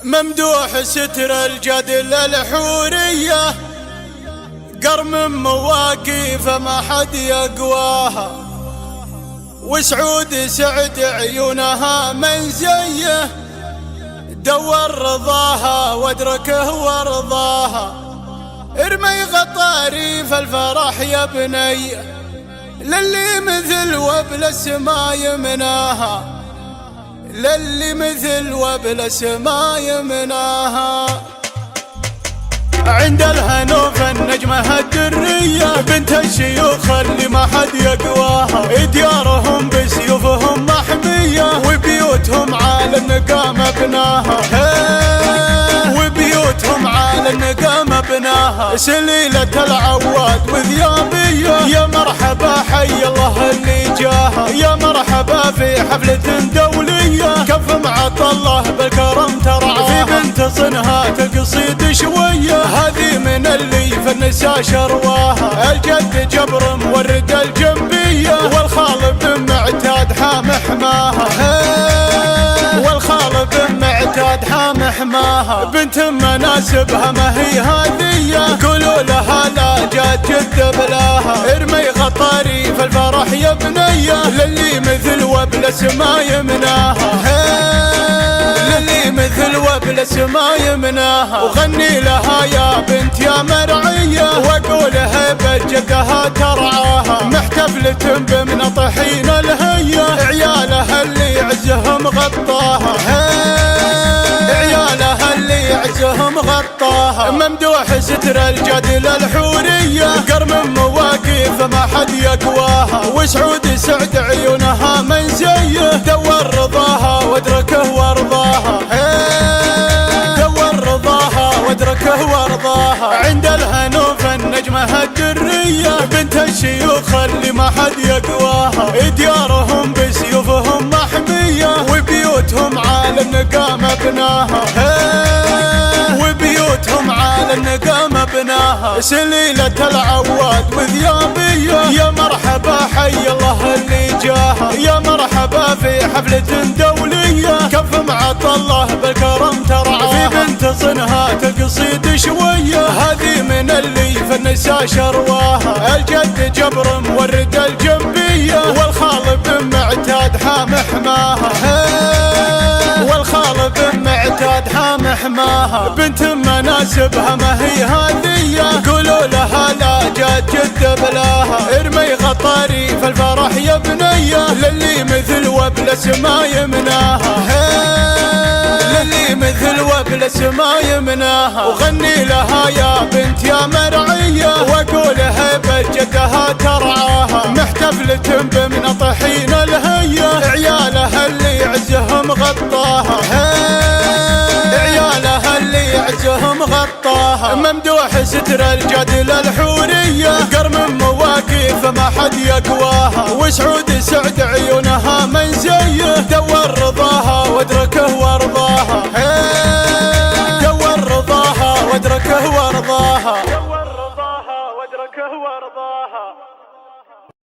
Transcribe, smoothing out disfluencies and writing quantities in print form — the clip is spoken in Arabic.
ممدوح ستر الجدل الحورية، قرم مواقيف ما حد يقواها، وسعود سعد عيونها من زيه، دور رضاها وادركه وارضاها. ارمي غطاري في الفرح يا بني، للي مثل وبل السما يمناها، للي مثل وبل السما يمناها. عند الهنوف النجمة الدرية، بنت الشيوخ اللي ما حد يقواها، ديارهم بسيوفهم محمية، وبيوتهم على النقا مبناها، وبيوتهم على النقا مبناها. سليلة العواد وذيابية، يا مرحبا حي الله اللي جاها، يا مرحبا في حفلة دولية، كف معط الله بالكرم ترعاها. في بنت صنها تقصيد شوية، هذه من اللي في النساء شرواها، الجد جبر مورد الجنبية، والخال بن معتاد حام حماها، والخال بن معتاد حام حماها. بنت مناسبها ما هي هذية، قولوا لها لا جات جد بلاها. ارمي غطاري في الفرح يا بنية، للي مثل وبل السما يمناها، للي مثل وبل السما يمناها. وغني لها يا بنت يا مرعية، واقولها بجدها ترعاها، محتفلة بمن طحين الهية، عيالها اللي عزهم غطاها، عيالها اللي عزهم غطاها. ممدوح ستر الجدل الحورية، قرم مواقيف ما حد يقواها، وسعود سعد عيونها من زيه، دور رضاها وادركه وارضاها، دور رضاها وادركه وارضاها. عند الهنوف النجمة الدرية، بنت الشيوخ اللي ما حد يقواها، ديارهم بسيوفهم محمية، وبيوتهم على النقا مبناها، وبيوتهم على النقا مبناها. سليلة العواد وذيابية، يا مرحبا حي الله اللي جاها، يا مرحبا في حفلة دولية، كف معط الله بالكرم ترعاها. في بنت صنها تقصيد شوية، هذه من اللي في النساء شرواها، الجد جبر مورد الجنبية، والخال بن معتاد حام حماها، والخال بن معتاد حام حماها. بنت مناسبها ما هي هذية، قولوا لها لا جات جد بلاها. ارمي غطاري في الفرح يا بنية، للي مثل وبل السما يمناها، للي مثل وبل السما يمناها. وغني لها يا بنت يا مرعية، واقولها بجدها ترعاها، محتفلة بمن طحين الهية، عيالها اللي عزهم غطاها، عيالها اللي عزهم غطاها. ممدوح ستر الجدل الحورية، قرم مواقيف ما حد يقواها، وسعود سعد عيونها من زيه، دور رضاها